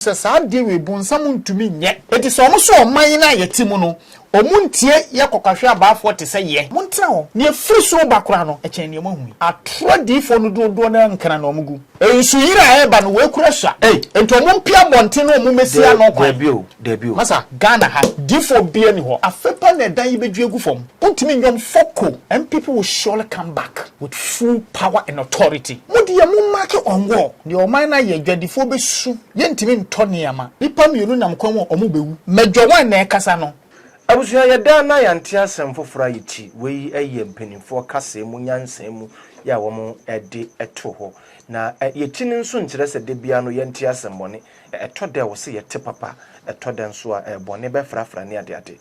Sasa de we bonsam ntumi nye eti so omo so oman na yetimu no omuntie ye kokahwe abaafo te se ye montra ho ne free so bakora no echen ne mahu atrodifo no dodo na nkana na omugu ensu yira eba no we kura sha enti omumpia bonte no omumesia no kwa debio masa Ghana ha difo bia ni ho afepa na dan yibedwu egu fom untimi nyom foko and people will surely come back with full power and authority mudi ya mu mark on war the oman na ye dwadifo besu ye ntimi ntoniama nipa mienu nam kwan wo omubewu medwo wan na ekasa no abusuya ya da na ya ntia asem fofora yichi we eye mpanimfo kase mu nyansem mu ya wo mo ede eto ho na yetini nso nkire se de bia no ye ntia asem bone eto de wo se yete papa eto de nso a bone be frafra ne ade ade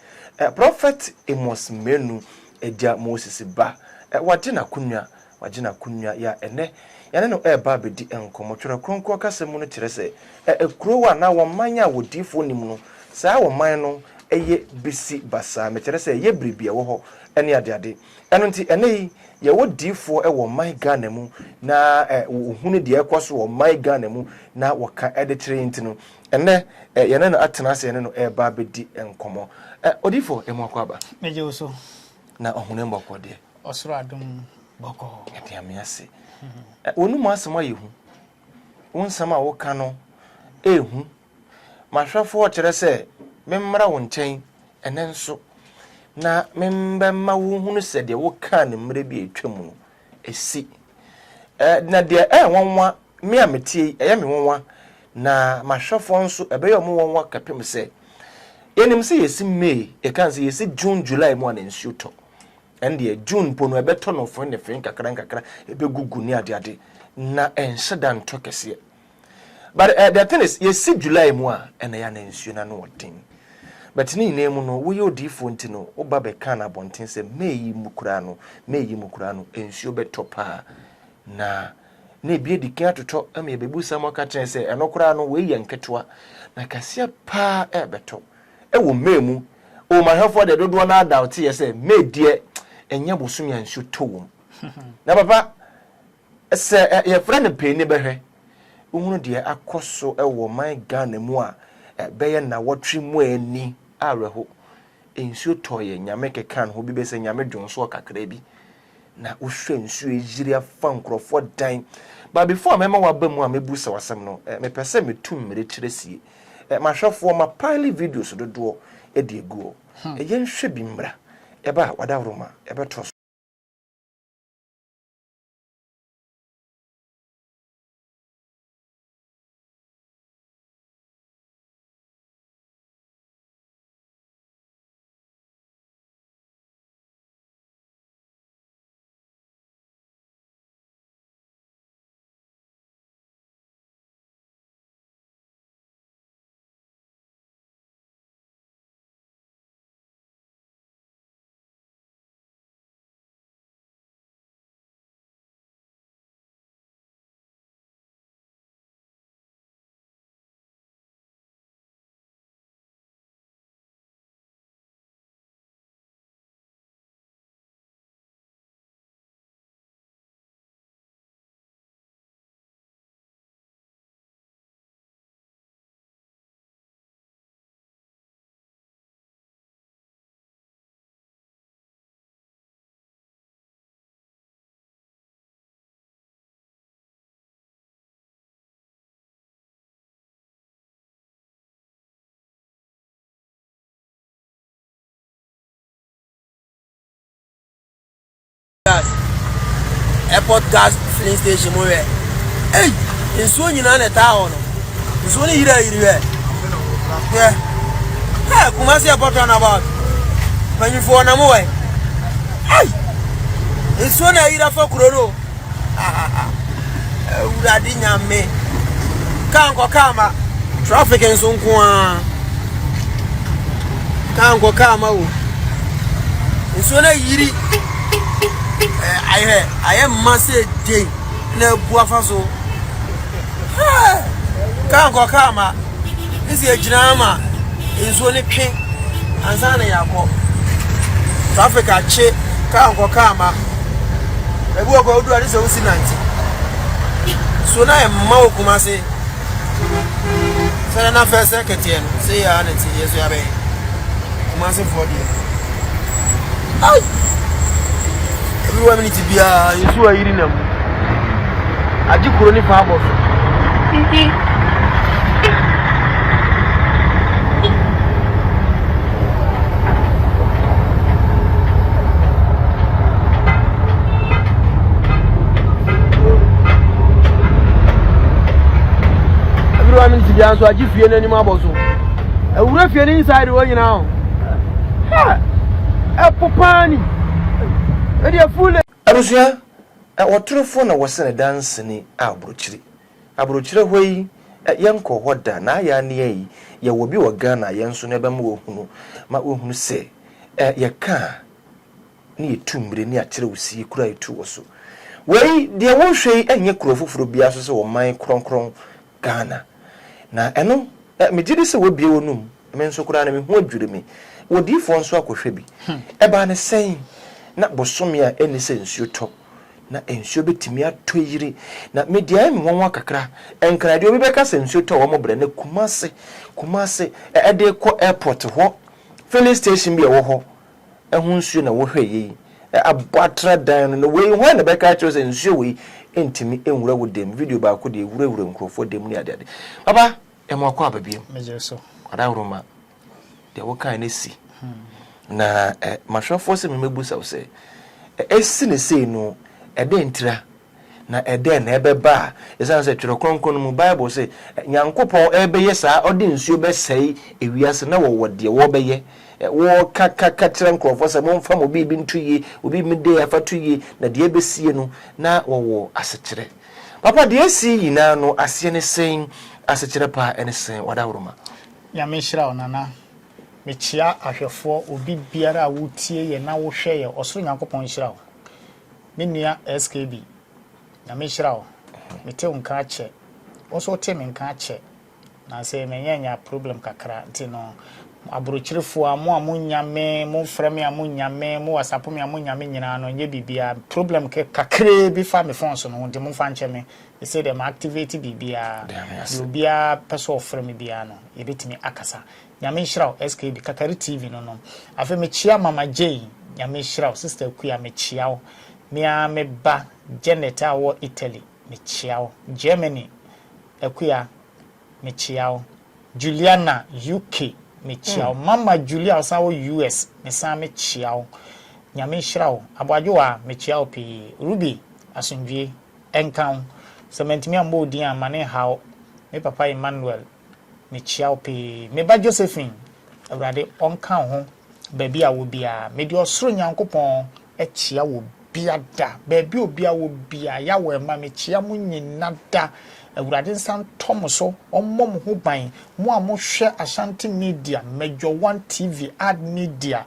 prophet Amos Menu edia Moses ba wagina kunwa ya ene ya no ba bedi enkomo twere kronko kase mu no kire se ekuro wa na wo manya wodifo nim no saa wo man no eye bisi basa me kire se ye bribia wo ho ene ade eno nti ene ye wodifo wo man Ghana mu na ohunu de ekoso wo man Ghana mu na waka ede kire nti no ene ye ne no atena se ene no ba bedi enkomo odifo emu akwaba meje oso na ohunu mboko de osoro adom boko ete amiase onu mu asema yehu wonsama wo ka no ehu mahwafo kire se memmra wo nchen enenso na membemma wo hunu se de wo ka ne mre bi etwam no esi na de wonwa me ametie me wonwa na mahwafo nso ebe yo mo wonwa kapem se yenim se yesi May e kan se yesi June July mo na nsuo to ende June po no ebe to no fo ne fen kakra ebe gugu ni ade na enhyeda nto kese but the thing is yesi July mo a ena ya na nsuo na no odin but ni name no wo yo difo nti no oba be kan abonten se meyi mukura no ensuo be topa na ebie dikia toto am ye bebusa mo ka chen se enokura no we ye nketwa na kasia pa beto wo memu o mahafo de dodo na doubt ye se me die enya bosum ya nsuo towom na papa se ye friend pe ni behwe uhunu de akoso wo man Ghana mu a beye na wotwe mu ani areho ensuo toye nyame kekan ho bi be se nyame dwonso kakra bi na uhwe nsuo ejiri afa nkrofo dan but before mema waba mu a mebusa wasem no me pese metum mere kiresie mahwafo ma pile videos dodo e de egu yen hwe bi mbra eba wadawroma ebe to airport gas filling station mo we nsuo nyina na ta ho no nsuo ni yira kuma se airport na about manifo na mo we nsuo na yira fa kuroro uradi nyame kanko kama traffic nso nko a kanko kama wo nsuo na yiri I am massive day na buafaso kanko kama isi ejinama enso ne twen ansa na yakọ traffic ache kanko kama ebu okọ odu ade se usi 90 so na emma okuma se Say na first secretary no. Say ya na ti yeso ya be. Kumase for there. Ai. Everyone minute bia yesu ayiri nam. Aji kuro ni fa abo. Everyone minute bia so aji fie na ni ma abo so. Ewura fie ni inside wo nyina ho. Ha. Epopani. E dia full. Arusia Watrofo na wasene dance ni abrochire hwei yanko hoda na ya ne yi ya wobi wa Ghana yenso na ebe ma ohunu se ya ka ni etumbre ni akire usi kura etu woso wei de wo hwei enye kuro foforo bia so se wo man kronkron Ghana na eno me gidi se wo bie wonum me nso kura na me hu adwure me wodifo nso akohwe bi eba ne sen na bosomia eni se nsuo to na ensuo betimi atoyire na media me wonwa kakra enkrade obi beka se nsuo to wo mobre na kumase de ko airport ho filling station bi wo ho ehun nsuo na wo hweye abatra dan no we ho na beka cho se nsuo we entimi enwura wo dem video ba ko de ewura nkrofo dem ni ade baba emako ababiem meje so adawroma de wo kan na si na mahwafo se memebusa wo se esi ne sei no ede ntira na ede na ebeba esan se twere kronkron mu Bible se nyankopon ebeye saa ode nsuo be sei ewiase na wo wode wo beye wo kaka tire nkrofo se momfa mo bi ntuye obi mede afatuye na de ebesie no na wo asekire papa de esi yina no ase ne sen asekire pa ene sen wadawroma ya mehira onana mechia ahwefo obi biara a wotie ye na wo hwe ye osoro nyankopon hira wo menua SKB na mehira wo mete nka ache oso te me nka ache na se menyanya problem kakra ntino abrochirefo amunyame mo frame amunyame mo wasapo me amunyame nyina no nye bibia problem ke kakre bi fa me phone so no ndi mo fa nche me they say them activate bibia bibia person frame bia no e betimi akasa nyame hira SKB kakari TV no afa me chia mama J nyame hira sister Kuya me chia me ba Janet awo Italy me chia Germany Kuya me chia Juliana UK me chia mama Julia sawo US me sa me chia nyame hira abwadwoa me chia pi Ruby asundwie enkan sementimi ambo din amane hawo me papa Emmanuel me chia pi me ba Josephine awrade onka ho baby a wo bia me di osoro nyankopon chia wo biada baby obia wo bia ya wo ma me chia mu nyina da awrade nsan tomoso ommom ho ban mo a mo hwe Ashanti Media Major 1 TV ad media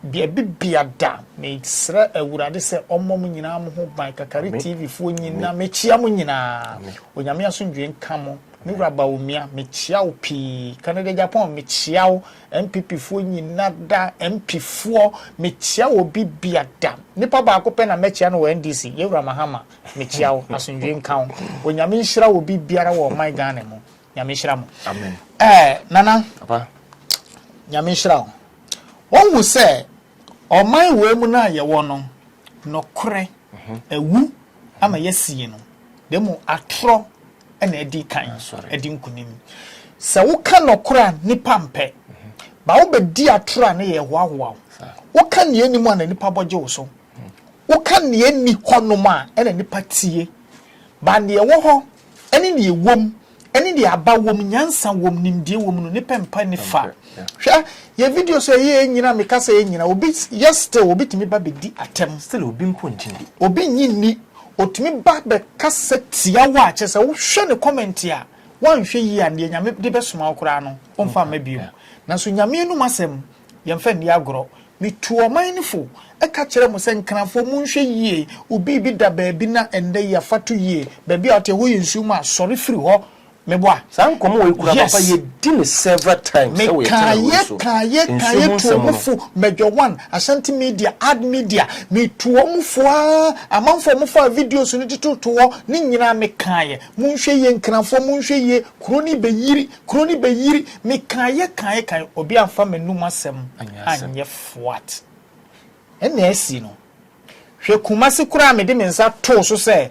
biada me sra awrade se ommom nyina mo ho ban kakari TV fo nyina me chia mu nyina onyame asundwe nkamo mi raba omia me chia opi Canada Japan me chia MPP fo nyina da MP fo me chia obi biada nipa ba ko pe na me chia no NDC yewura mahama me chia asundwe nkan onyame nhira obi biara wo my Ghana mu nyame nhira mu amen nana papa nyame nhira won se oman we mu na ye wo no nokore ewu ama yesie no demo atro ena edi kan edi nkunim se wo ka nokora nipa mpe ba wo be di atro na ye hwahwa wo ka ne enimu ana nipa boje wo so wo ka ne eni honom a ena nipa tie ba ne wo ho eni ne ewom eni ne aba wom nyansa wom nimdie wom no nipa mpa ne fa hwa ye video so ye nyina me ka se ye nyina obi yesterday obi timi ba be di atem still obi mpo ntindi obi nyini otimi ba be kasa tia wa chese wo hwe ne comment a wan hwe yi a ne nyame de be soma okura no omfa mabio na so nyame enu masem yemfa ni agoro mi tuoman ni fo e ka kire mo se nkranfo mu nhwe yie obi bi da ba bi na ende ya fatu yie ba bi a te ho yinsu ma sori firi ho meboa san komo we kura papa ye di several times so we kaye to major one Ashanti media ad media me to omfo amanfo omfo videos no to ni nyina me kaye munhwe ye nkranfo munhwe ye kroni beyiri me kaye obi amfa menum asem anye fwat ene asi no hwe kumase kura me de mensa to so se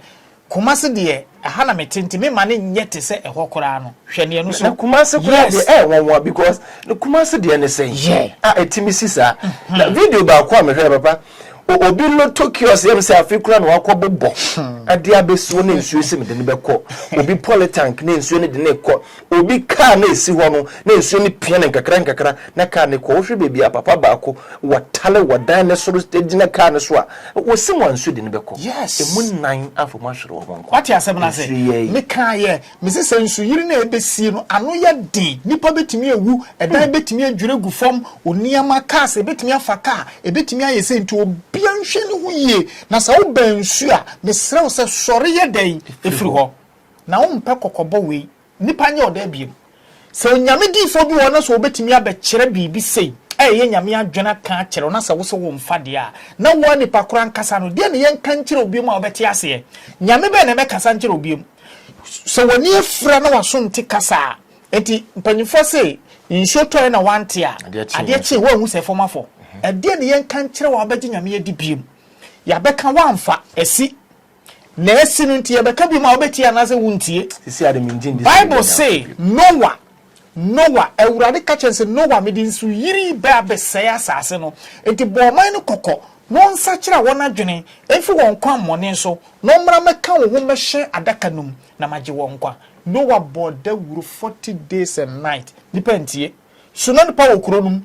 kumase de aha na metenti me mane nyete se ehokora no hwe ne no so kumase kura de wonwa because the kumase de ne say etimi sisa na video ba kwa me hwe papa obi no Tokyo se say afikura no akobobbo ade abesuo ne nsuo se me de ne beko obi polytank ne nsuo ne de ne ko obi car na esi ho no na nsuo ne pia ne nkakra na car ne ko hwe bebi papa ba ko watale wadan ne soro stage na car ne so a wo se mo nsuo de ne beko emu nan afo ma hwere wo nko what you say na say me kan ye me se nsuo yiri na ebesi no ano ya din nipa betimi ewu edan betimi adwure gu fam oniama car se betimi afa car ebetimi ayese nti bianhwe ne ho yie na sa wo bansu a me srew se sore ye den efiri ho na wo mpe kokobo we nipa nya oda biem se onyame difo bi wo na so obetimi abekere bibi sei ye nyame adwena ka kire na sa wo so wo mfade a na wo nipa kora nkasa no de ne yen kan kire obiem a obeti ase nyame be na me kasa nkire obiem so woni efra na waso nti kasa enti mpanyifo sei nso toy na wante a ade chi wo hu se fomafo ade ne yen kan kire wo abegi nyame ye di biem ya beka wamfa esi na esi no ntie beka bi ma obeti anase wuntie sisi ade minjin Bible say Noah ewurade ka chense Noah medinsu yiri ba besaya asase no enti boman no kokko no nsa kira wona dwene efi won kwa mmone so no mra meka wo ho mehye adaka num na magye won kwa Noah boda wuru 40 days and night dipentie so no pa okuro num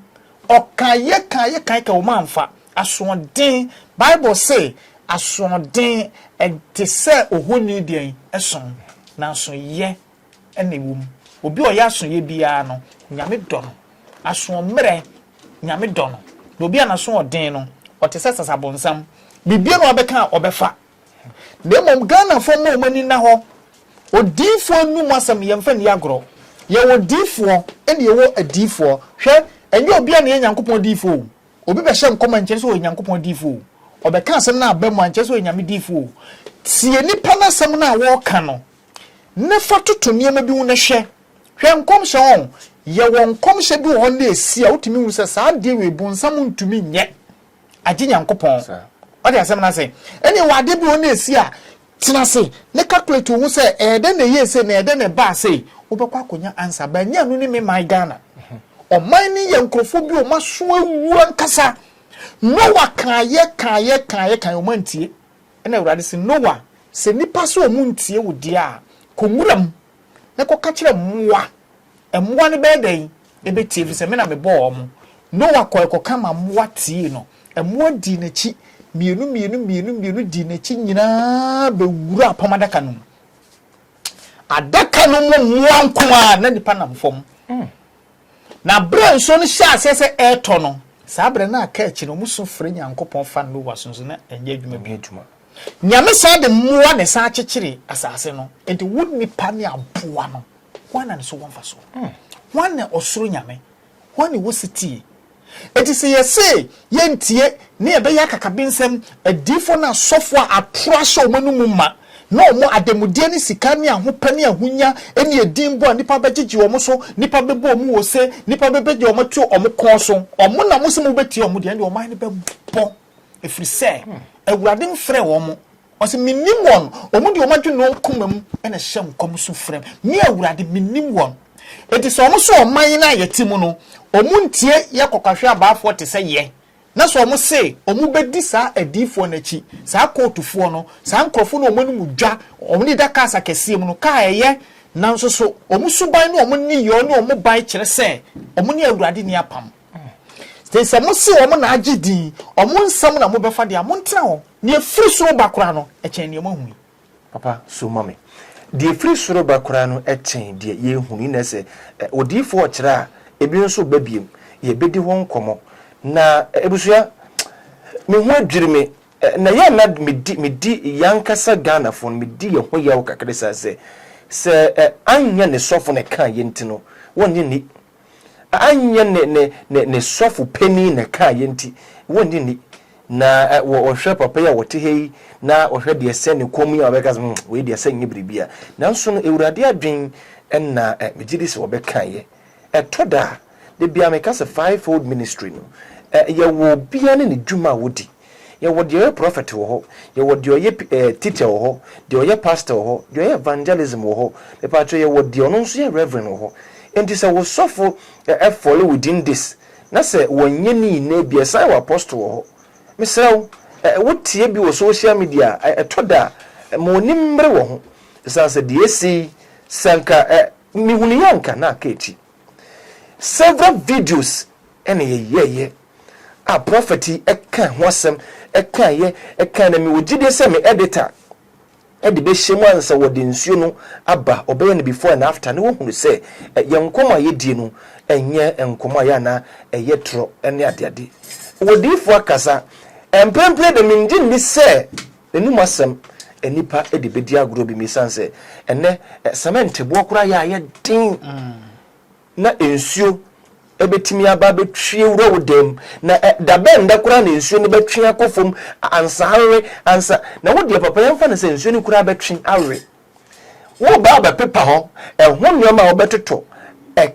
okaye ka wo manfa asoden Bible say asoden ente se ohoni den eson na so ye enewum obi o ya asoye bia no nyame dɔ no aso mmerɛ nyame dɔ no obi anaso ɔden no ɔte sɛ sasabonsam bibia no ɔbɛka ɔbɛfa na mmom Ghana fo mo mani na hɔ odifo nu masam yɛmfa ni agorɔ yɛwɔ difo ɛne yɛwɔ adifo hwɛ ɛnyɛ obi a ne Nyankopɔn difo obi bɛhyɛ nkɔma nkyɛ sɛ Nyankopɔn difo ɔbɛka asɛm na aba mu ankyɛ sɛ nyame difo tie nipa na asɛm na wɔka no ne fa toto nneɛma bi hu na hwɛ hwenkom hye ye wonkom hye bi wo na esi a utimi hu se saa de we bonsam ntumi nye age Nyankopon o de asem na se eni wade bi wo na esi a tena se ne calculate hu se ede na ye se na ede na ba se wo bekwa akonya answer ba nya no ni me my Ghana o man ni ye nkrofo bi o maso awu ankasa Noah kan o mantie ena urade se Noah se nipa so o muntie wo dia komuram na ko ka kire mmoa ne beden ebetie fi se me na me bo omo Noah ko kama mmoa tie no mmoa di nachi mienu di nachi nyina be wura apamadaka no adaka no mmoa nkoa na nipa na mfom na bra nso no hya asese eto no saa bra na aka achi no muso fre Nyankopon fa Noah sonso na enye adwuma bi adwuma nyame sa de mmoa ne sa akyekyere asase no enti wood nipa ne aboa no wana ne so wonfa so wana osoro nyame wana wositi enti se yese yentie ne ebe ya kakabensem adifo na sofo atrasho manum ma na omo ademudie ne sika ne ahopane ahunya ene edimbo nipa begigi omo so nipa bebo omo wose nipa bebeji omo tu omo kon so omo na mo se mo beti omo de omo ne bebo efri se awurade mfrɛ wɔn ɔsɛ minim wɔn ɔmo de ɔmo adwe no komam ɛna hyɛ nkom so frɛm me awurade minim wɔn eti sɛ ɔmo so ɔman na yɛti mu no ɔmo ntie yɛ kɔkahwɛ abaafoɔ te sɛ yɛ na sɛ ɔmo se ɔmo bedi saa adiifoɔ n'akyi saa kootufoɔ no saa nkrɔfo no ɔmo no mu dwa ɔmo ne da kasa kɛseɛ mu no kaa ɛyɛ nanso so ɔmo suban no ɔmo ne yɔ no ɔmo ban kyerɛ sɛ ɔmo ne awurade ni apam se mo se omo na agidi omo nsam na mo befa de amontra ho ne efiri soro bakora no echen ne mo hu papa so mame de efiri soro bakora no echen de ye hu ni na se odifo okira ebi nso babiem ye bedi ho nkomo na ebusua me hu adwiri me na ye na medi yankasa Ghana fon medi ye ho ye wo kakre sa se se anya ne sofo ne kan yenti no wonni ni anya ne sofo peni ne kan yenti wonni ni na wo hwe papa ya wote hei na wo hwe de se ne komu ya obeka we de se nyibiribia nanso no ewurade adwen na megidi se obeka ye toda de bia me kase fivefold ministry no ye wo bia ne dwuma wodi ye wo de prophet wo ho ye wo de ye teacher wo ho de ye pastor wo ho de ye evangelism wo ho be patro ye wo de ono nso ye reverend wo ho enti se wo sofo follow within this na se wonye ni na bia sai wo apostle wo ho mesraw wotie bi wo social media toda mo nimbre wo ho sanse de esi sanka mi hunu yanka na kechi several videos ene ye a prophet eka hosem eka ye eka na mi wogide se me editor edi be hyemu ansa wode nsuo no aba obeye no before and after ne wo hunu se ye nkoma ye die no enye nkoma ya na ye tro ene adeade wodifo akasa empemple de minjin ni se enum asem enipa edi bedi agro bi misanse ene cement bo kura ya ye din na ensuo ebetimi aba betwie wura wodem na dabe ndakura na ensuo ne betwe akofom ansa na wodi papa yamfa na se ensuo ne kura betwe awe wo ba pepa ho ho nyoma wo betoto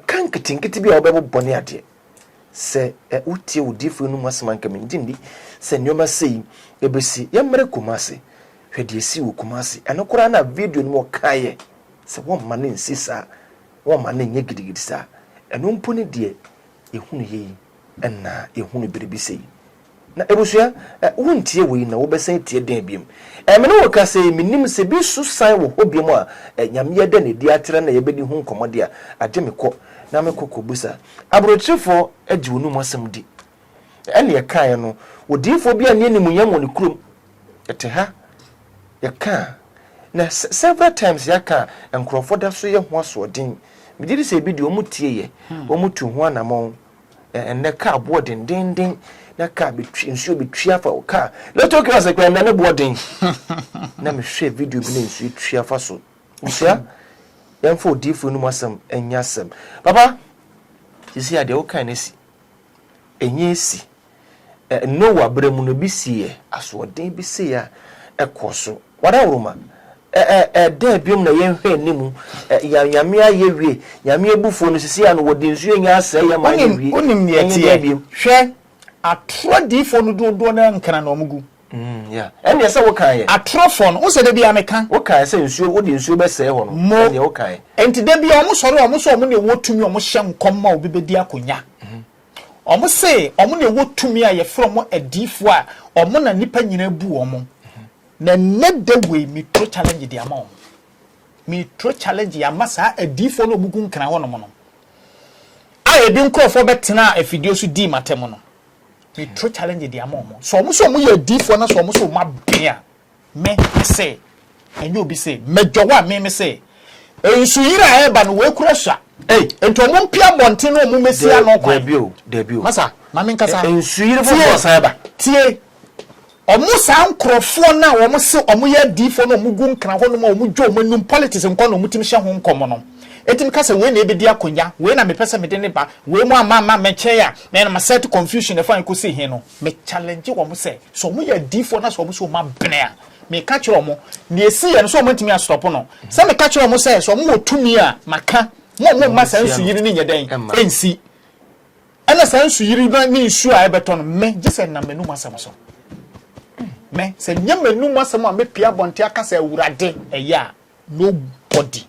kankitikiti bi wo bebobone ade se utie udifo no masemanka mindindi se nyoma sei ebesi yamre kumase hwede esi wo kumase anokura na video no kaye se wo mane nsisa wo mane nye gidigidi sa eno mponi de ehunu yi enna ehunu biribi sei na ebusua wontie wei na wo besan tie den biem me no woka sei minim se bi susan wo hobiem a nyame da ne di atere na yebedi hu nkomode a ade mekọ na mekọ busa abrochefo agi wonu masem di ene ye kan no wodifo bia ne nimunyam woni krom ete ha ye kan na several times ya kan enkrofo da so ye ho asodin midiri se bi di omutie ye omutu ho anamon enne ka abo den na ka betwi nsuo betwi afa o ka leto class ekwa na ne boarding na me hwe video bi na nsuo twi afa so usia yamfo odifo no masem enyasem papa sisi ade o kan nesi enyesi no wa bremu no bi sie asodin bi se ya ekoso wada uruma de biom na yenhwe nimu yame ayewie yame ebufo no sisi ano wodi nsuo nya asa ya ma ayewie onim ne etie hwe atrodifo no dodo na nkana na omugu yeah ene yesa wo kan ye atrofo no se de bia meka wo kan se nsuo wodi nsuo be se ho no ene wo kan enti de bia omo sori omo so omo ne wotumi omo hye nkomma obebedi akonya omo se omo ne wotumi a ye from adifo a omo na nipa nyina bu omo na nede we mi pro challenge di ama mi tro challenge ya masa adifo no omugu nkana ho no mo no a ebi nkrofo betena afidio so di matemo no mi tro challenge di ama so omo ye adifo na so omo so ma bia me say enye obi say mejowa me say ensu yira eba no we kura sha ento omo mpia bonte no omo mesia no kwa debut masa ma me nkasa ensu yira fo sa eba tie omo sa nkrofo na omo se omo ye adifo no omo gu nkana ho no omo dwo omo num politics nko no omo tim hye ho nkomo no etim kasa we na ebedi akonya we na me pese me de ne ba we mu ama meche ya na ma set confusion e fa nko se he no me challenge wo mo se so mo ya difo na so mo so ma bene a me ka kire mo na esi ye no so mo ntimi a stop no se me ka kire mo se so mo otumi a maka mo ma sansu yiri ni nyeden ensi ana sansu yiri na ni nsu a ebeto no me gese na menu masam so me se nya menu masam a me pia bonte aka se awurade eya nobody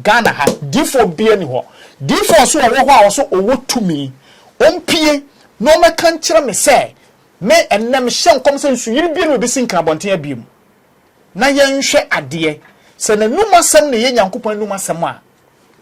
Ghana ha difo bia ni ho difo so wo ho a so owo tumi ompie no me kan kire me se me ennem hye nkom se nsu yiri bia no be sin kan bonte abiem na ye nhwe ade se na numasam ne ye nyankopon numasam a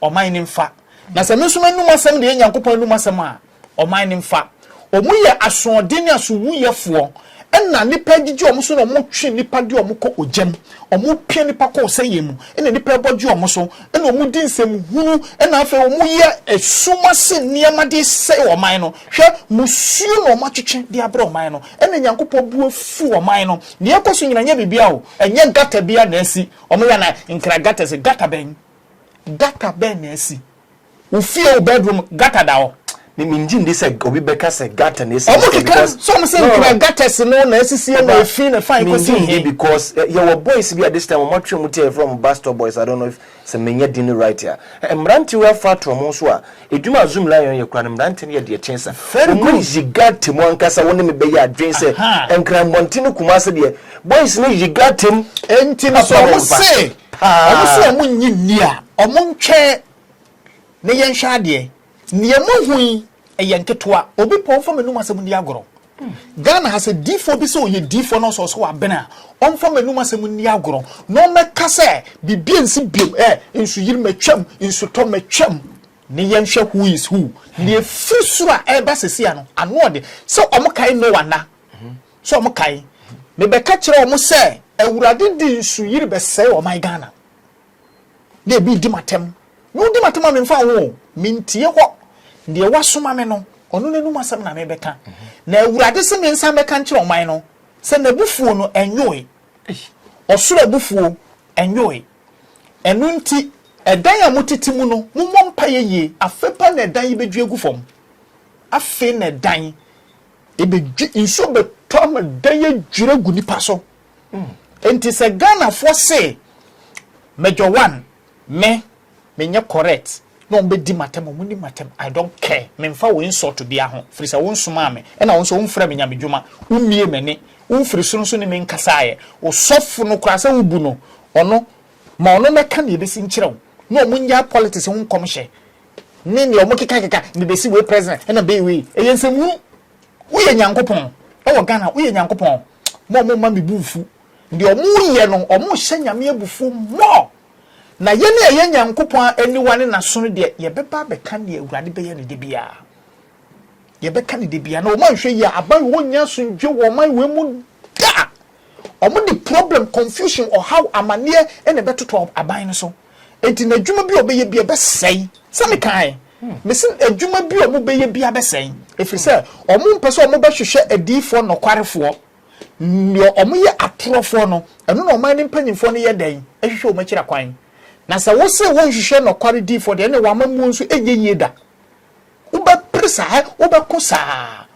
oman ni mfa na se me so numasam ne ye nyankopon numasam a oman ni mfa omu ye asodin ne asowu yefo enna nipa gigi omo so no mo twe nipa de omo ko ogyam omo pie nipa ko oseyemu enna nipa bogi omo so enna omo di nsem hunu enna afa omo ye esuma se niama de se oman no hwe musuo no omo twetwe de abra oman no enna nyankopɔ bu afu oman no ne ekoso nyina nya bibia o enye gata bia na asi omo ya na nkra gata se gata ben gata ben na asi wo fie bedroom gata da ho Minjin this obi beka se gata na esi because some say gata se no na asisi na efi na fine because your boys be at this time what you mutie from Boston boys I don't know if se menye din right here emranti we fa to mo so a eduma zoom lion ye kra emranti ne ye de chance mo jigate mo ankasa woni me be ya adwen se enkran montine kuma se de boys ne jigatem enti no so mo say omo nyi ni a omo ntwe ne ye nhwa de ne mo hui eyenketoa obi pon fo menum asem ni agoro Ghana has a D4 bi so ye D4 no so abena on fo menum asem ni agoro no meka se bibie nsi biem nsu yiri matwam nsu to matwam ne yenhwe who is who ne fisura eba sesia no ano de so omokai no wana so omokai me beka kire omo se awurade di nsu yiri be se o my Ghana de bi di matem no di matem me mfa wo mintie ho de wasoma me no ono nenu masam na me beka na awurade se me nsa beka nkire oman no se na bufuo no enyoe osoro bufuo enyoe enu nti edan ya motiti mu no mummɔ mpaye yie afepa na edan yebedwu egu fam afe na edan ebedwu inso betom edan ye dwure gu nipa so enti se Ghana for say major one me correct no be di matem mo ni matem I don't care me mfa wo insult bia ho frisa wo nsoma me na wo nso wo mfra me nyamedwuma wo mie mene wo mfiri so ne me nkasaaye wo sofo no krasa wo bu no ono ma ono meka ne besi nkyerɛw no munya politics ho komhye ne ne omo keka ne besi we president na be we eyensem wo ye nyankopon wo Ghana wo ye nyankopon mo ma me bufu ndi omo ye no omo hye nyame abufu mo na ye ne ye nyankopon aniwane na so no de ye beba beka ne awurade be ye ne de bia ye beka ne de bia na omo hwe ye aban wo nya so ndwe wo man we mu da omo the problem confusion or how amane ene betoto aban no so enti na adwuma bi obeye bia be sei se me kan mesin adwuma bi omo beye bia be sei efiri se omo mpese omo be hwehwe adifo no kwarefo nyo omo ye atrofo no eno no oman ne mpanyimfo no ye dan ehwehwe omo kira kwan na se wo se wo hwehwe no kware difo de ne wamamu nso enye da wo be presa wo be kosa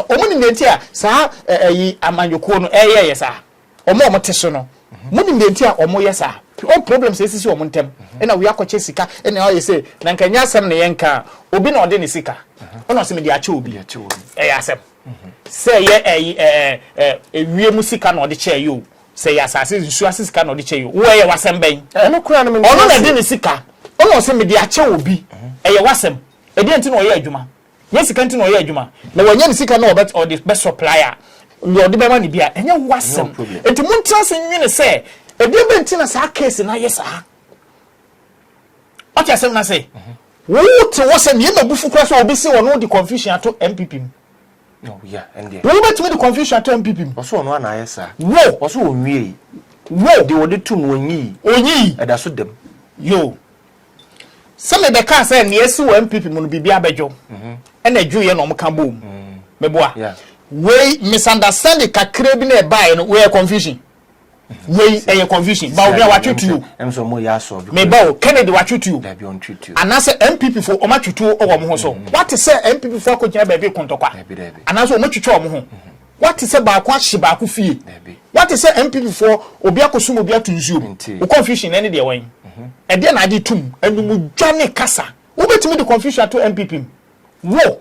omo ni nti a sa yi amanyoko no ye sa omo teso no muni ndenti a omo yesa all problems esisi omo ntem na we akwache sika na o yese na nkanya asem na yenka obi na ode ne sika ona se me de ache obi asem se ye ewie mu sika na ode che yo se ya asase nsu asika na ode che yo wo ye wasem ben no kura no me ono na de ne sika ona se me de ache obi ye wasem e de enti na o ye adwuma ye sika enti na o ye adwuma na wanya ne sika na o de best supplier odi be ma ni bia enye wasem enti muntrase nwene se edi be ntina sa case na yes ah ocha sem na say wo te wo se me mabufu kra so obi se wo no di confusion ato MPP no yeah and there wo bet me di confusion ato MPP oso no na yes ah wo oso onwie wo de wode tum onyi eda so dem yo se me be ka say ne esi wo MPP mu no bibia abejo na adwu ye no mo ka bom meboa yeah we misunderstanding kakra bi na buy no we confusion we confusion ba we watch you em so mo ya so me ba Kennedy watch you da bi on treat you anase MPP for o ma twetwo o wo mo so what say MPP for ko gina ba bi kontokwa anase o ma twetwo o mo ho what say ba ko ahye ba ko fie what say MPP for obi akosum obi atunzuo o confusion any de wan e de na ade tum enum dwane kasa wo betimi de confusion to MPP wo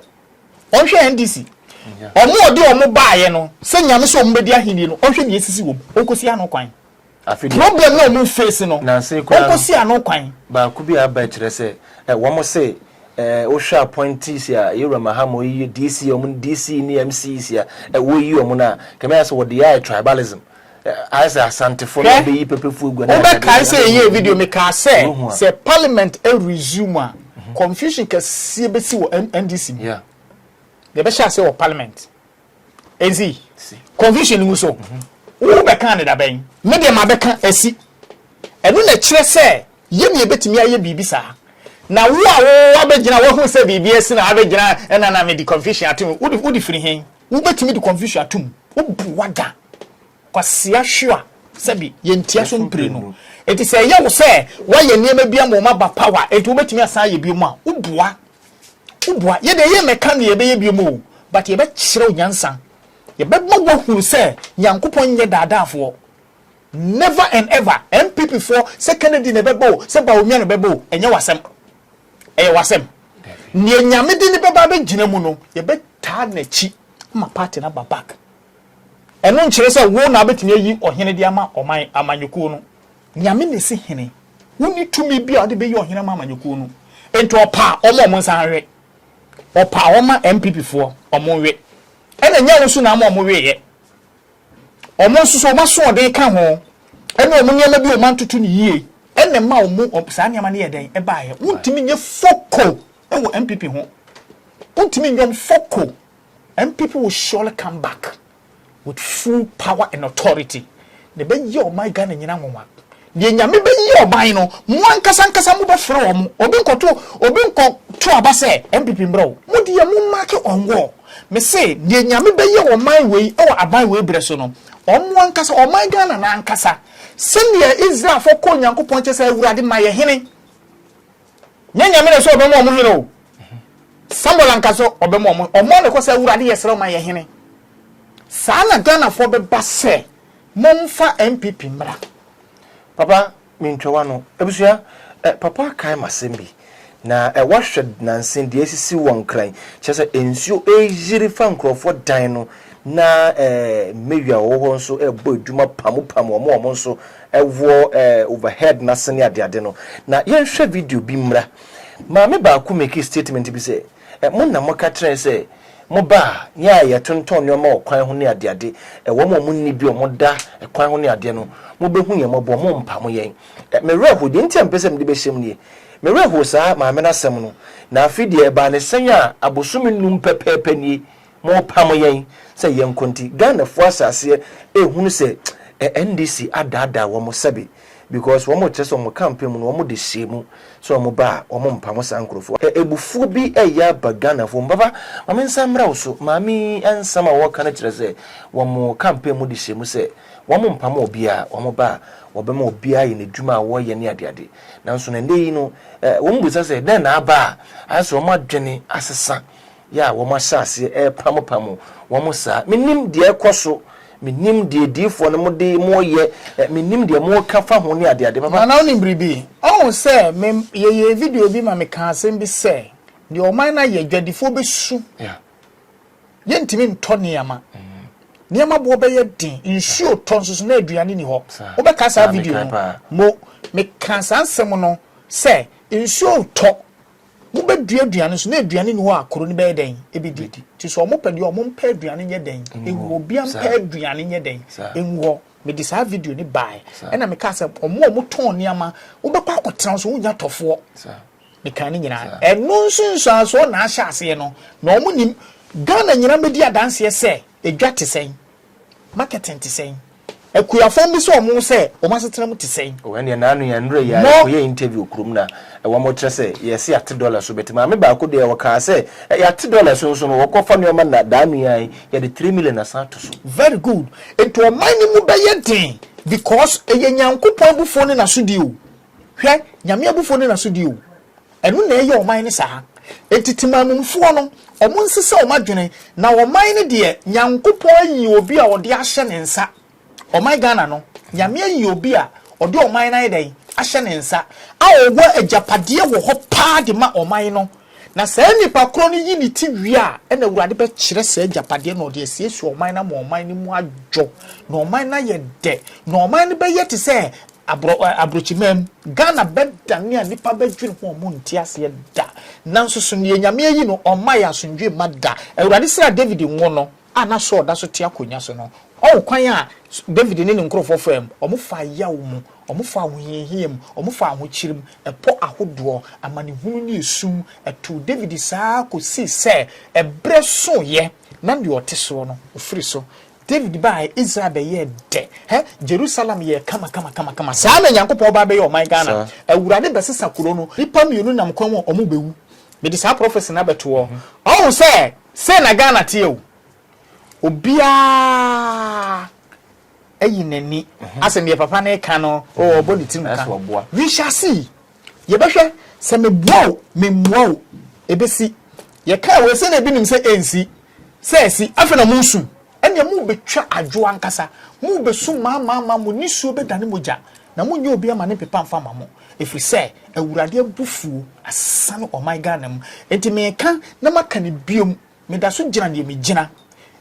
on hwe NDC omo odi omo baaye no se nyame so omo bedi ahini no ohwe ne esisi wo okosi ano kwan problem na omo face no okosi ano kwan ba ku bi aba kire se wo mo se o hwa appointees ya yero mahamo yi DC omo DC ni MCs ya wo yi omo na kemaya se wo de ya tribalism as a santifo no be yi pepefu gu na o be kai se ye video me ka se parliament e resume confusion ka se be si wo NDC yeah the be share say wo parliament ezi confusion mu so wo be kan da ben me de ma be kan asi enu na kire se ye me betimi aye bibi sa na wo a wo abegina wo hu se bibi asi na abegina na me di confusion atum wo di free hen wo betimi di confusion atum wo bu wada kwase ahwa se bi ye ntia so mpre no It is a young say, why you near me be a mama power, it will make me a sign be more. Ubwa, ye the year may come ye baby more, but ye bet show Yansan. Ye bet more who say, young coupon ye dada for. Never and ever, MPP for second in a bebo, Seba Umian bebo, and you was some. Eh, was him. Near Yamidi the baby Ginemuno, ye bet tad ne cheap, my party number back. And when she said, won't I bet near you or Henediama or my Amanyukuno. Yamini see hene. We need to me be out the bay or Hinama Yukunu. And to a pa or moments are or pa or my MPP for or more. And a young soon I'm more way. Or most so much so they come home. And no money be a man to 2 years. And the mouth move up Sanya Mania day a buyer. Won't to mean your foco and MPP home. Won't to mean your foco. And people will surely come back with full power and authority. The bay your my gun and Yanama. The Yami be your bino, one Casancasamu from, Obinco to Abase, MPP bro. What do you market on war? Me say, the Yami be your my way or a byway bresono. On one casa or my gun and Ancasa. Send ye Israel for Konyanko Ponches, I would my henny. Yamina so be more hero. Samuel Ancaso or be more or Monaco say, would I yes, my henny. Sana Ghana for the basse. Monfa MPP mra. Papa minchowano ebusia papa kai masembi na washed nansen de esisi won kran chese ensuo ejiri fa nkrofo dan no na mewia wo nso ebo eduma pam omo nso ewo overhead na sene ade no na yenhwe video bi mra ma me ba ku make statement bi se mo na mo ka tren se mo ba nya ye tonton ne ma okwan ho ne ade wo mo ni bi o mo da kwan ho ne ade no mo behu ye mo bo mo mpa mo yen me rehu de ntem pesem de be hyem nie me rehu sa ma me na sem no na afidi e ba ne senya abosumi num pepepe nie mo pa mo yen se yen konti Ghana fo asase ehunu se NDC adada wo mo sabi because wo mo cheso mo campaign mu no wo mo de hyemu so mo ba wo mo mpa mo sankrofo ebufu bi eya ba Ghana fo mbaba mame nsamra wo so mami ansama wo kana kire se wo mo campaign mu de hyemu se wo mo mpa mo obia wo mo ba wo be mo obia ye ne dwuma wo ye ne ade nanso na ndey no wo mo busa se den na aba aso wo mo adwene asesa ya wo mo asase pamo wo mo sa menim de ekoso minim de difo no mode mo ye minim de mo ka fa ho ne ade papa na oni bribi oh say me ye video bi ma me ka asem bi say de o man na ye dwadifo besu ye ntimi ntone ama niema bo be ye din nsuo tonso na aduane ni ho wo be ka sa video mo me ka sa asem no say nsuo to mo be duaduane so na aduane ni ho akoro ni be den ebedi ti so mo pede o mo mpa aduane nye den ewu obi am pa aduane nye den enwo me di sa video ni bai e na me ka se o mo ton ni ama wo be kwa akotran so wonya tofo me kan ni nyina e no nsunsu so na ahya ase no na o mo nim Ghana nyina me di adanse se edwa te sen marketing te sen ekuyafo bi so o mo se o masetena mu te sen o ene na anu ya nre ya ko ye interview kurum na wo mo tre se yes $80 so betima me ba ko de wo ka se $80 so no wo ko fa no ma na da anu ya ye de 3 million asato so very good ento o man mu be ye den because eye nyankopon bufo ne na so di o hwe nyame abufo ne na so di o enu na eye o man ne sa etitimamumfo no o mo nsese o madwene na o man ne de nyankopon yi obi a o de ahye ne nsa o man Ghana no nyame yi obi a o de o man na yedai ahye ne nsa a owo agapade wo ho pa de ma o man no na sa nipa kro no yi ni ti wi a na awurade be kire sa agapade no de asiesu o man na ma o man ni mu adwo na o man na ye de na o man ne be yete se abrochimem Ghana bedda ne nipa bedwin ho mo ntiase da nanso so ne nyame yi no o ma ya sondwe mada awurade sira David nwo no ana so da so te akonya so no o kwan a David ne nkrofo fam o mo fa yawo mu o mo fa ahohiem o mo fa ahochirim epo ahodo amane hunu ne esum eto David saa ko si se ebre so ye na de o te so no ofri so David by Israel be ye de Jerusalem ye kama saa na Nyankopon ba be ye o man Ghana awurade be sesa kuro no nipa mienu nam kwan o mo bewu me di saa prophecy na beto o say na Ghana tie o obia eyi nani ase ne papa na eka no o body team ka we shall see ye behwe se me boa ebesi ye ka we se na bi nim se ensi se si afena munsu ene mu betwa adwo ankasa mu besu ma mu nisuo bedane moja na munye obi ama ne pepa mfa mamo efri se awurade abufuo asane o my god nam enti me ka na maka ne biom me da so gina ne me gina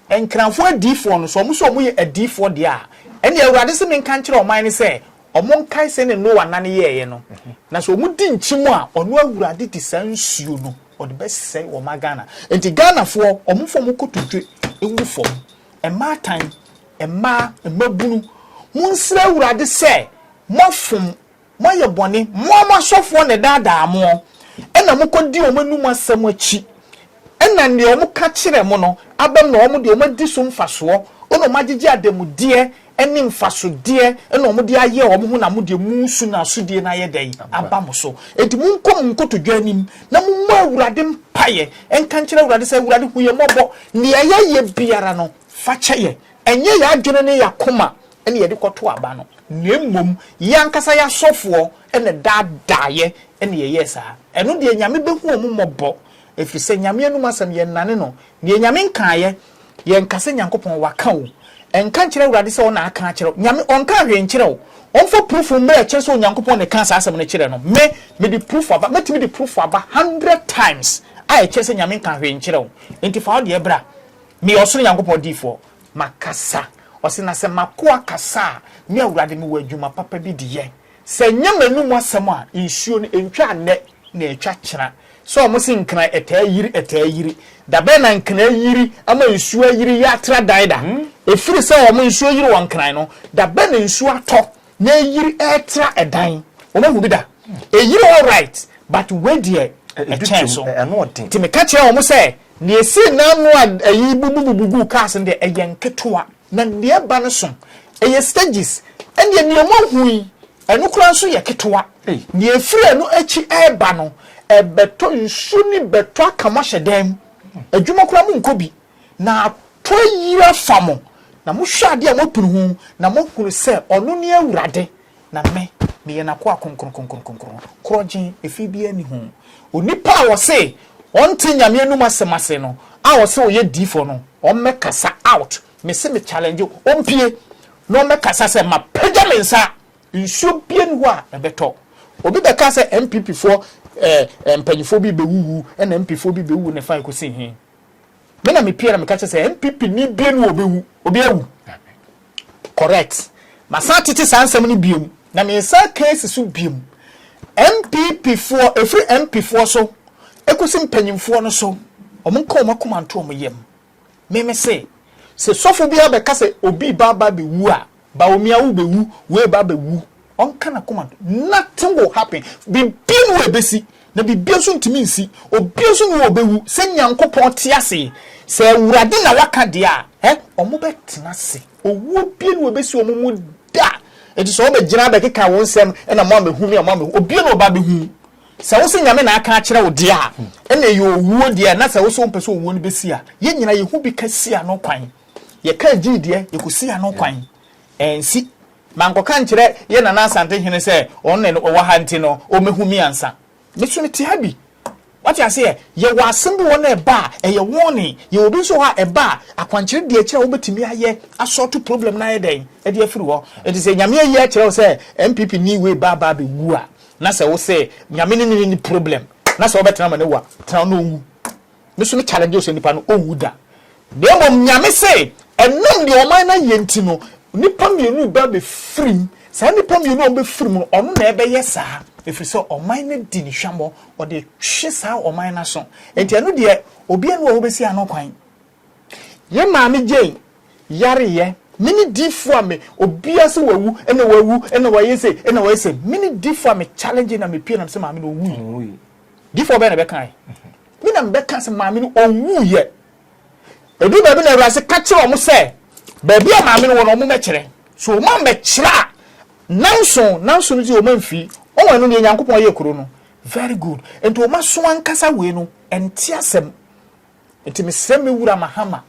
enkranfo adifo no so mo so mo ye adifo de a ene awurade se me nka nkire o man ne se omon kai se ne no wanane ye no na so mu di nchimu a ono awurade ti sansuo no o de best o my Ghana enti Ghana fo omfo mo kotodwe ewu fom ematan emabunu munsira awurade se mofum moye bone mo sofo ne dada mo ena mokodi o manum asem achi ena ne o moka kire mo no abam na o mo de o madi so mfaso ono magege adamudie eni mfaso die ena o mo de aye o mo hu na mo de musu na asodie na ye dai abam so enti munkom nkotodwa anim na mo awurade mpaye enka kire awurade se awurade huye mobo ne ye biara no fa cheye enye ya adwene ne yakoma ene ye de koto aba no nemmom yankasa ya sofo ene dadaye ene ye yesa eno de nyame behu o mobo efise nyame enu masam ye nane no ne nyame nkaye ye nkase nyankopon waka wo enka nkire awurade se ona aka akire nyame onka hwe nkire wo onfo proof mbe eche so nyankopon ne kansa asem ne kire no me di proof aba metimi di proof aba 100 times a eche se nyame nka hwe nkire wo enti fa de ebra me osoro nyankopon difo makasa osina se makoa kasa me awurade me wadwuma papa bi diye se nyamanu mu asem a insuo no entwa ne na etwa kira so omo se nkran etayiri da be na nkran yiri ama insuo yiri ya tra daida efiri se omo insuo yiri won nkran no da be na insuo ato na yiri etra edan omo hu bi da yiri all right but we there a chance ti me ka kira omo se ne esi na anu ayi bububugu cars nde eyenketoa na ne ba no so eye stages ende ne mo hui enu kura nso ye ketoa ne efiri enu achi eba no ebeto nsuni beto akama hyedem adwuma kura mu nkobi na to yira famo na mo hwade a mo punu hu na mo kunu se ono ne awurade na me ye na kwa konkron krojin efi bia ni hu onipa wo se onti nyame anu masemase no a wo se wo ye difo no o mekasa out me se me challenge ompie no mekasa se ma pega mensa nsuo bia ni ho a ebeto obi beka se MPP for mpanyifo bi bewuwu na MPP bi bewuwu ne fa ikosi he me na me pia na me ka se MPP ni bia ni obewu obi ewu correct masa tete sansem ni biom na me sa case so biom MPP for every MP for so ekusi mpanyimfo no so omonka omakoma nto omyem me se sofo bia be ka se obi baba be wu a ba omia wu be wu we baba wu onka na command nothing will happen be bin we besi na be bioso ntimi nsi obioso no obewu se nyankopon te ase se awurade na waka de a omo betena se owu bin we besi omumu da edi so be gina be keka wonsem na mo amehu mi mo obi no oba be hu se wo se nyame na aka akire wo de a na ye owuo de a na se wo so mpese owuo no besi a ye nyina ye hu bi kasi a no kwan ye ka gi de ye kusi a no kwan ensi mankoka nkire ye na asante hene se on ne wo ha nti no o mehu mi ansa mesu ne ti habi what you say ye wa asem bi wo na eba ye warning ye obi so ha eba akwankire de akire wo betimi aye asort problem na ye den e de afiri wo e de se nyame ye akire wo se MPP ni we baba be wu a na se wo se nyame ni problem na se wo betena ma ne wa tena no wu mesu ne challenge o se nipa no o wu da de mo nyame se enum de o man na ye nti no nipa mienu ba be free sa nipa mienu o be free mu ono na ebe yesa efiri so o man na di ni hwamo o de hwe sa o man na so enti anu de obi anu o be si anokwan ye maame jey yare ye mini difu ame obi ase wawu ene wayese ene wayese mini difu ame challenge na me pie na se maame no wu difu be na be kan mi na be kan se maame no owu ye ebi ba bi na ewra se ka kire o mo se baby a maame no wo no mo mekire so ma mekira nanso no di o manfi o wanu ne nyankopon ye kuro no very good enti o maso ankasa we no enti asem enti mesem wura mahama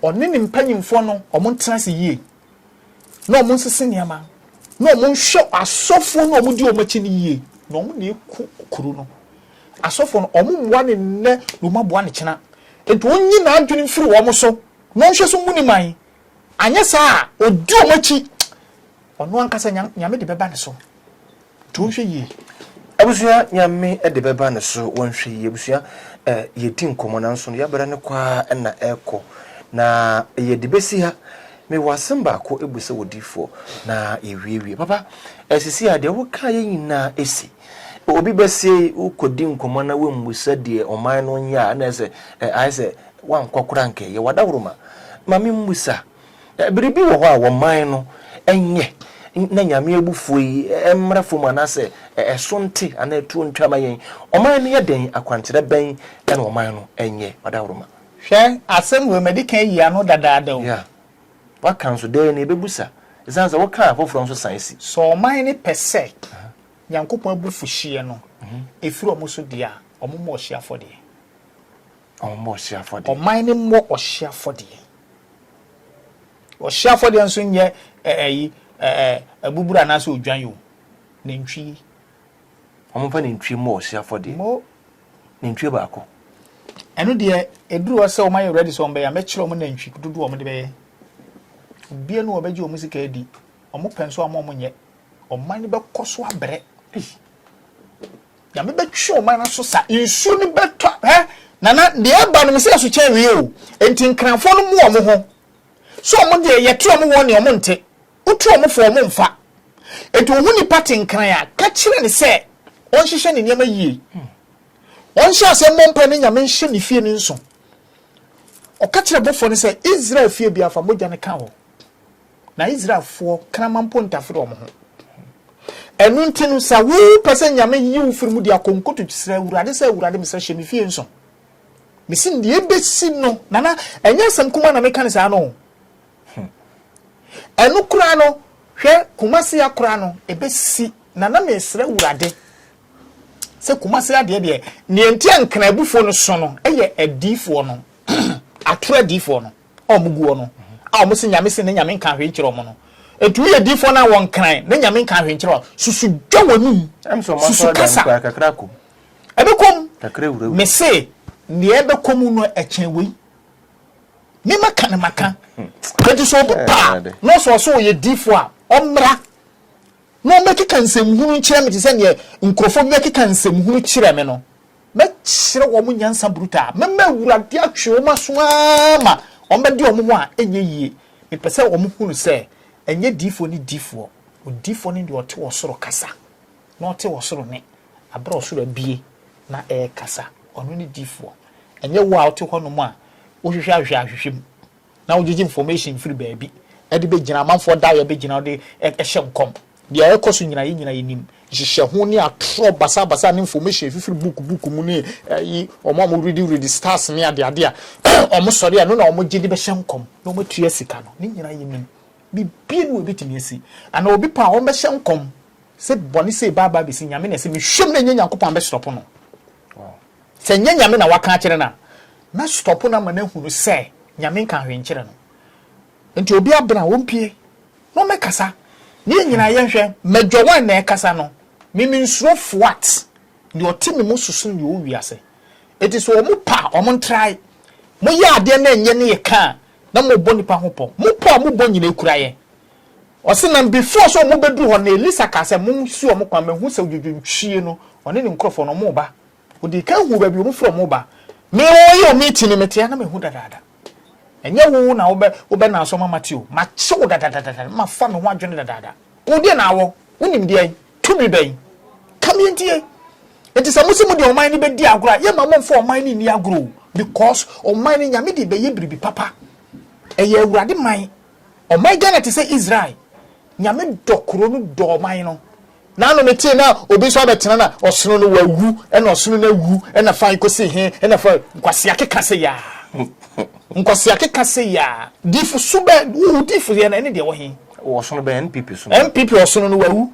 oni ni mpanyimfo no o mo ntena se yie no mo nsese niama no mo nhwe asofo no mo di o machi ni yie no mo ne kuru no asofo no omo mwa ne nne no maboa ne kyena enti onyi na adwene mfiri wo mo so no nhwe so muni man anya saa odi o machi ono ankasa nyame de beba ne so to nhwe yie abusua nyame de beba ne so wonhwe yie abusua yedi nkomo na nso ya bra ne kwa na eko na yedi besi ha me wasemba ko ebuse wodifo na ewiwie papa esisi ade wo ka ye nyina esi obi besi ukodi nkomo na wembusa de oman no nya na ese aise wankokora nke ye wadawruma mami mbusa biribi wo ho a wo man no enye na nyame ebufuo yi emra fom anase esonte ana etu ntwama yen oman no ye den akwantere ben na oman no enye wadawruma hwe asem we medican yi ano dadaada o yeah wakanso de na ebebusa zanza waka afoforo nso sansi so oman ni pese nyankopon abufu hie no efiri omuso dia omomo ohia afode oman ni mo ohia afode ohia afode nso nye abubura na so odwan yo na ntwi omofa ni ntwi mo ohia afode mo ni ntwi baako eno de eduru ose oman you ready so ombe ya mechiro mo na ntwi dudu omo de be bia no obeji omusika edi omo penso omo nye oman ni be koso abre ya me be twi oman na so sa insu ni beto nana de aba no se aso chen wie o enti nkranfo no mu omo ho so omo de ye tro omo woni omo nte utu omo fo omo mfa enti ohu ni party nkran ya ka kire ne se on hihye ne niam yie on sha se mompa ne nyame hye ne fie ne nso o ka kire bofo ne se Israel fie bia fa moja ne ka ho na Israel fo kramampo ntafere omo ho enu ntinu sa wu pese nyame yi wu firi mu dia konkoto tsira urade sa urade misa hye me fie nso misi ndi ebesi no nana enye sam kuma na meka ne sa no enu kura no hwe kumasi ya kura no ebesi nana mesra urade se kumasi ya de ne enti ankana abufo no so no eye adifo no atura difo no omuguo no a omusi nyame se ne nyame nka hwe nkire omo no etu ye difo na won kran ne nyame nka hwe nkire susu dwawanu susu kasa kakrako ebekom kakre wura me se ne ebekom no ekyenwe me maka ne maka enti so pa no so ye difo a omra no mekeka nsemhunu nkire me se ne nkrofo mekeka nsemhunu kire me no me kire wo mu nyansa bruta me wurade atwe wo maso ama ombedi omo a enye yie me pese wo mu hunu se enye difo ni difo o difo ni de ote wo soro kasa na ote wo soro ne abra wo soro bie na kasa ono ni difo enye wo a ote ho no mu a wo hwehwe ahwehwem na wo gigi information free baabi ade be gina manfo da ya be gina de ehye nkom de ayekoso nyina yinim hihye ho ni atro basa ni information free book mu ni yi omo read stars ni ade a omo sori no na omo gidi be hye nkom na omo tua sika no ni nyina yinim bibie no obetimi asi ana obi pa omo be hye nkom se boni se baba be si nyame na se me hwem na nyanya nkopon be stop no se nyanya me na waka akere na stop na ma na hunu se nyame nka hwe nkire no enti obi abra wompie no mekasa ni nyina ye hwe medwo wan na ekasa no mimi nsuro fuat ni otimi mu susu ni o wiase eti so omu pa omu try mo ya ade na enye ne yeka na mo boni pa ho po mo pa mo boni na kuraye osina before so mo bedu ho na Elisa ka se mo nsu omu kwa mehu se odwodwntwie no one ne nkrofo no mo ba odi ka hu ba bi omu fro mo ba me o yo meeting metia na mehu dadada enye wo na wo na so mama tio ma chew dadada ma fa me ho adwene dadada wo de na wo unim de tumi ben kamientie enti sa musimu de oman ni be di agura ye ma momfo oman ni ni aguro because oman ni nyame de be ye biribi papa eye awurade man oman Ghana te say Israel nyame dokoro no do oman no na no metie na obi so abetena na osono no wawu e na osono na wu e na fa ikosi he e na fa kwase akeka se ya nkwase akeka se ya difu sube wu difu ye na ne de wo he osono be NPP so NPP osono no wawu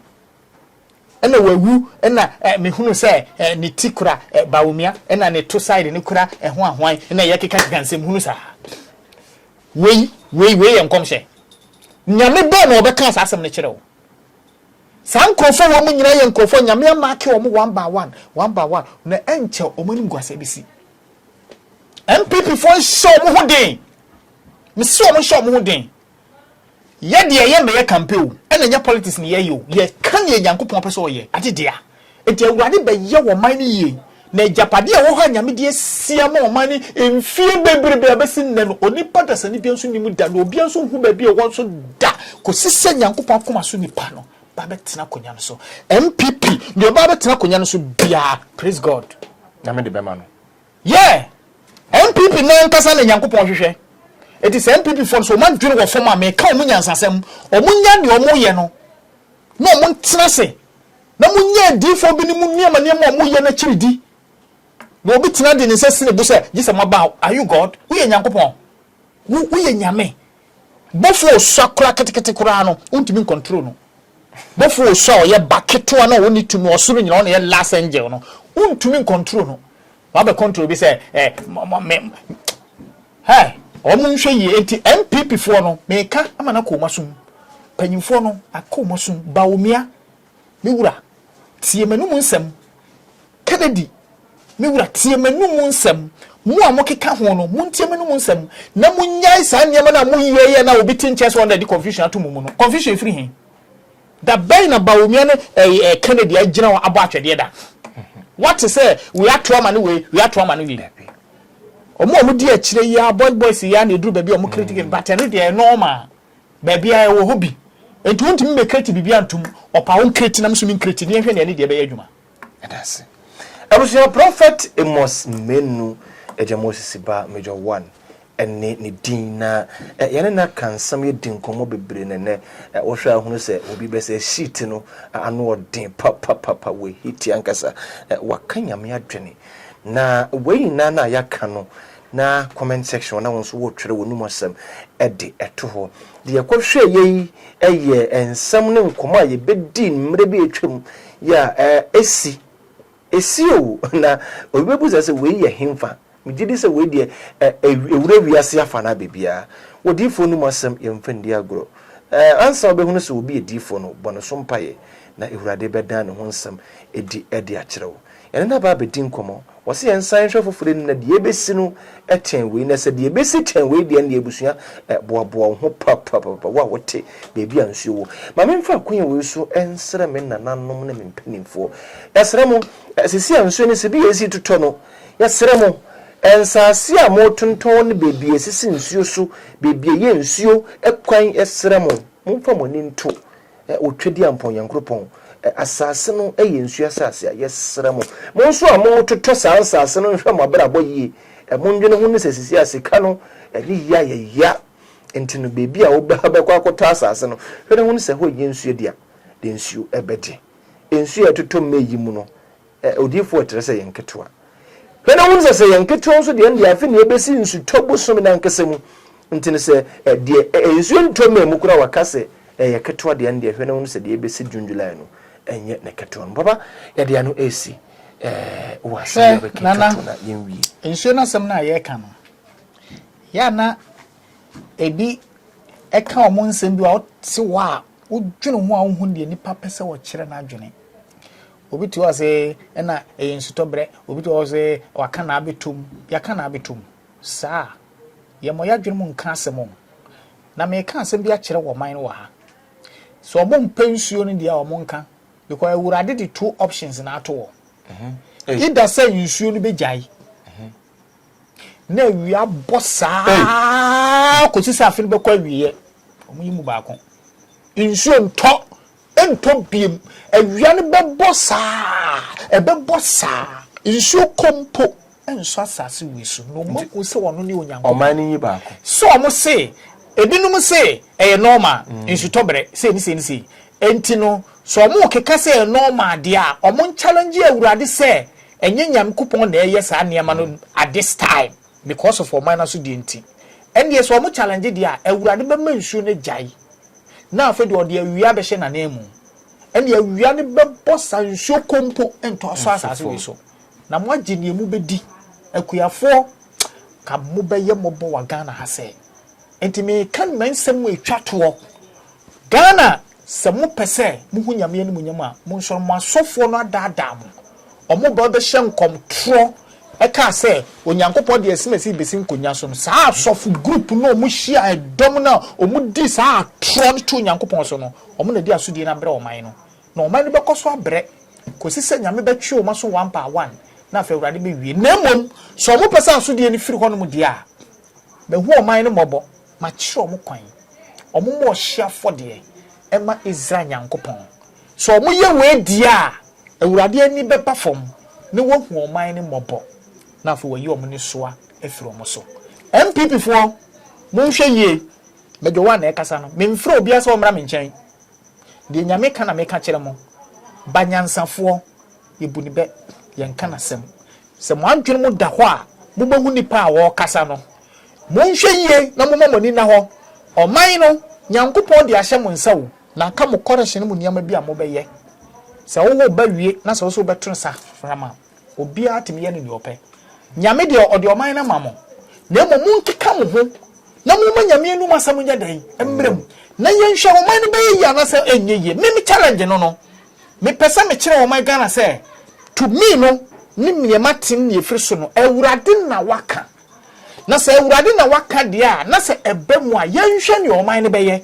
ena wawu ena mehunu se ni tikura bawumia ena ne to side ne kura ho ahwan ena ye keka nsem hunu sa wei enkomhye nyame be na obeka asasem ne kire wo san krofo wo mu nyina ye krofo nyame amaake wo mu one by one na enche omani ngwasa bisi MPP for show mu hodin me so mo show mu hodin ye de ye me ye campaign ena nya politics ne ye yo ye kan ye nyankopon pese wo ye ade dia enti awurade be ye wo man ne ye na japade a wo ha nyame de asia ma wo man ne emfie bebrebe abesi nne no onipa dasani bi nso nimu da no obi nso hu ba bi e won so da ko sise nyankopon akoma so nipa no ba betina konya no so MPP de ba betina konya no so bia praise God nyame de be ma no yeah MPP na nkasa na nyankopon hwehwe it is MPP for so man dwene wo forma me ka omunya nsasem omunya ne omoye no na omuntina se na munya difo bi ni munniama ne ma omoye na kiridi na obi tina de ne sese ne bu se gise maba are you God wo ye nyankopon wo ye nyame bofo swakra ketekete kura no untimi control no bofo so ye baketo na woni tumi osoro nyina na ye last angel no untimi control no wa be control bi se hey omunhwe yi enti MPP fo no meka amana ko masum panyimfo no akomasum baomia miwura tie manum nsem Kennedy miwura tie manum nsem mu amokeka ho no muntie manum nsem na munyai sa niam na muyiye na obi tinches wonder the confusion atomu mu no confusion free hin da bay na baomia ne Kennedy agina wa abo atwede da what to say we are trauma no we are trauma no we omo di akire ya boys ya na eduru ba bi omo critic but no dey normal ba bia e wo hobi enti wonti me critic bibia antum opa won critic na mso min critic ne hwe ne dey be adwuma that's abusia prophet Amos Menu ejamosisi ba major 1 enne ne din na yene na kansam ye din komo bebre ne wo hwa hunu se obi be se sheet no ano odin papa we hiti ankasa wakanyame adwene na we na yaka no na comment section na wonso wo twere wonu mosem ede eto ho de yakohwe yei eye ensam ne nkomo aye bedi mre bi etwem ya esi o na obebu se we ye hemfa migidi se we de ewure wiase afa na bebia wodifo nu mosem yemfandi agro ansa obehunu se obi edifo no bono so mpaye na ewurade bedan ne ho nsam edi akyerewo ene na ba bedi nkomo wose ensan hwe fofore na de ebesi no eten we na se de ebesi ten we de na ebusua boaboa ho papa wa wote bebi ansuo wo ma memfa kwen we so ensere me nananom na mempanimfo yasere mo sisi ansuo ne se bi esi toto no yasere mo ensase a mo tonton ne bebi esisi nsuo so bebi ye nsuo ekwan esere mo momfa mo ni nto otwedi ampon yankropon asase no nsuo asase yesere mo monso a mo toto sa asase no hwe mo brabo yi mondwene ho ne sesisi asika no ni ya enti no bebi a oba bekwa akota asase no hwe ne ho ne se ho ye nsuo dia de nsuo ebede nsuo atoto meyi mu no odifo etrese yenketwa hwe ne ho ne se yenketwa nso de ndi afi ne ebesi nsu tobo so me na nkesemu enti ne se de nsuo ntome mu kura wakase yeketwa de ndi hwe ne ho ne se de ebesi junjulai no enye ne keton baba ya de anu AC wase ya be keton na yenwi nsuo na sem na ye ka no ya na ebi eka omo nsem bi wa ti wa odwene ho a wo hu de nipa pese wo kire na adwene obi ti wa se na nsuto bre obi ti wa se waka na abetum ya ka na abetum sa ye mo ya dwene mu nka asem na me ka asem bi a kire wo man wo ha so omo mpensuo ni dia omo nka because we already the two options na ato either say nsuo no bejai na wi abosa ko sisi afin be kwa wiye omo yimu ba ko nsuo ento biem awia no bebosa ebebosa nsuo kompo enso asase wisu no mo ko se wono ne onyanko omani yi ba ko so omo se ebinum se normal nsuo tobre se ni enti no so mo keka se normal dia omo challenge awurade se enye nyam kupon na eye sa niam no at this time because of minus so di enti ende so omo challenge dia awurade be mansuo ne jai na afa de ode awia be hye na nemu ende awia ne be bossa nsuo kompo ento so asase we so na mo agi ne mu bedi akuyafo ka mo be ye mo bo wa Ghana ha se enti me kan mansem we twato Ghana se mo pese mo hu nyame ani munyama mo nso mo asofo no adada mo omo ba be hye nkomtro e ka se onyankopon de esimesi besi nkonya so no saa asofo group no mo hia edom na omo di saa atro no to onyankopon so no omo na di asodie na bre oman no na oman no be koso abre kosi se nyame be twe o maso 1 per 1 na fa urade be wie na mom so omo pese asodie ni firi ho no mo di a be hu oman no mobo ma kire omo kwan omo mo hia fode ema Israel nyankopon so omo ye we di a urade ani be perform ne wo hu oman no mobo na fa wayi omo ni soa efiri omo so MPP fo mo hwe ye mejo wa na ekasa no me mfira obi asa omra me nchen de nyame ka na me ka kire mo banyansafo yebuni be yenka na sem se mo adwene mo da ho a mo behu nipa a wo kasa no mo hwe ye na mo mamoni na ho oman no nyankopon de ahye mo nsa wo na ka mo correction mo niam bi a mo be ye se wo ba wie na se wo so betro sa frama obi atimi ye ne ope nyame de ode oman na mamo na mo nkeka mo ho na mo nyame enu masam nya dan embrem na yenhwe oman no be ye na se enye ye me challenge no me pesa me kire oman Ghana se to me no ni me matin ne efiri so no ewurade na waka na se ewurade na waka de a na se ebe mu a yenhwe ne oman no be ye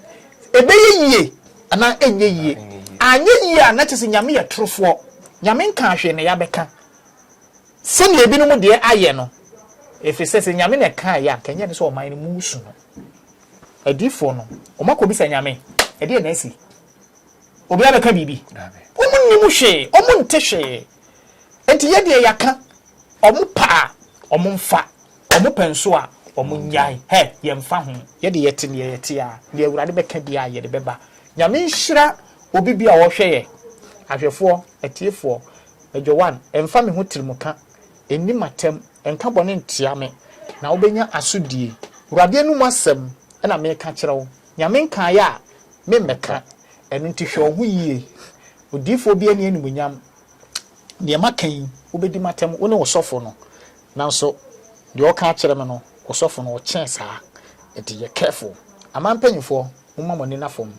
ebe ye ana enye ye anye ye na chese nyame ye trofo nyame nka ahwe ne ya beka se ne ebi no mu de aye no efise se nyame ne ka ya kenye ne so oman no mu su no adifo no omako bi se nyame ede na esi obi abeka bibi omo ni mu hwe omo nte hwe enti ye de yaka omo pa omo mfa omo penso a omo nyai he ye mfa ho ye de yete ne yete a de awurade beka bia ye de beba nyame nhira obi bia wo hwe ye ahwefo atiefo ejo 1 emfa me ho tirimuka eni matem enka bone ntia me na obenya asodie urade anu masem na me ka kire wo nyame nka ya me meka enu nti hwe ho yie odifo bia ne animunyam ne makan obedi matem wo ne osofo no nanso de o ka kire me no osofo no o chen saa enti ye careful amampanyifo mo mamoni na fom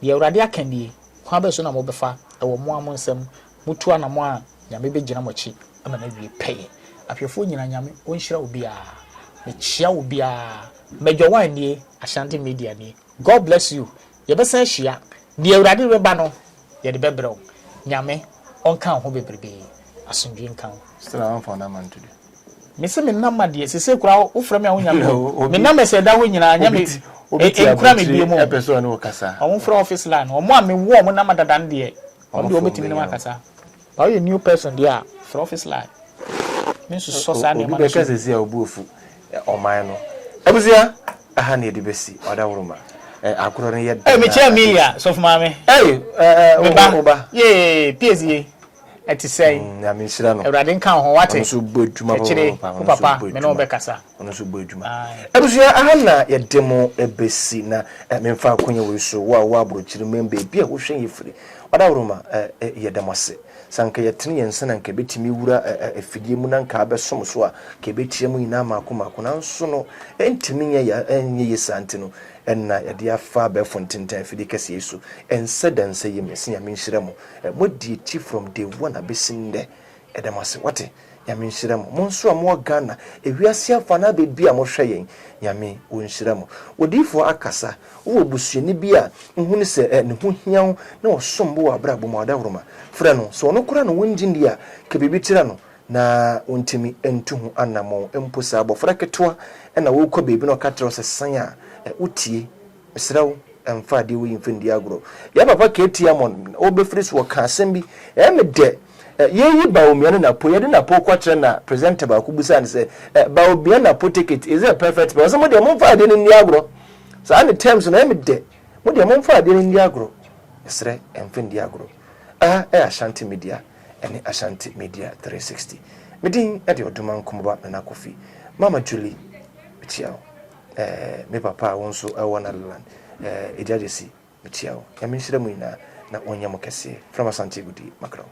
de urade akandie kwa be so na mo befa ewo mo amonsem mutu anamo a nyame be gina mochi ama na wie peye afyefo nyina nyame o nhira obi a me chia obi a mejo wan nie Ashanti Media nie God bless you ye be san hia de urade be ba no ye de bebrɛ nyame onka ho bebrebe asundwe nka still am for na man today me se me nama de sese kura wo frɛ me a wo nyame me nama se da ho nyina nyame kura me bie mu episode no kasa o frɛ office line o mo a me wo mo nama dada de o de o betimi na kasa ba you new person there frɛ office line me so sa na ma be kasa si a obuofu o man no abuzia aha na de besi oda woroma akoro ne ye me che me ya so for mame oba ye piesie eti sei na me nhira no ewrade nka ho wate so bodwuma papa me no be kasa ono so bodwuma abuzia aha na ye demo ebesi na me mfa akonya wo so wo abrochiri membe bia wo hwen yefiri oda woroma ye demose sanka yetene yensa nka betimi wura afidie mu na nka abesom so a ke betie mu ina makomako na nso no entimi nye yesante no enna yade afa be fontintan afidie kase yesu ensa danse yemesi ya menhira mu modi ti from day one abesinde edamase wate ya menhira mu monso amwo Ghana ewiase afa na bebi a mo hwe yen nyame wonhira mu odifo akasa wo busuani bi a nhunu se ne ho hiaw na osombo wa brabo ma oda woroma frɛ no so ono kura no wonjindi a ke bibi tira no na ontimi entuhu anamo emposa abofra ketwa na wo kɔ bebi no katro se san a utie mesrawo emfa de wo yimfindi agro ya papa keti amon obefiri so ka asɛm bi emede yeyi baomia na po yede na po kwatre na presenter ba kubusa ne se baomia na po ticket is a perfect but some de momfa de ni agro so an terms na emede mo de momfa de ni agro mesre emfindi agro Ashanti Media and Ashanti Media 360 medin ade oduman kumba na Kofi Mama Julie chiao me papa wonso ewana land ejadesi chiao ya menhira mu ina na onyamo kese from Ashanti Gudi Macron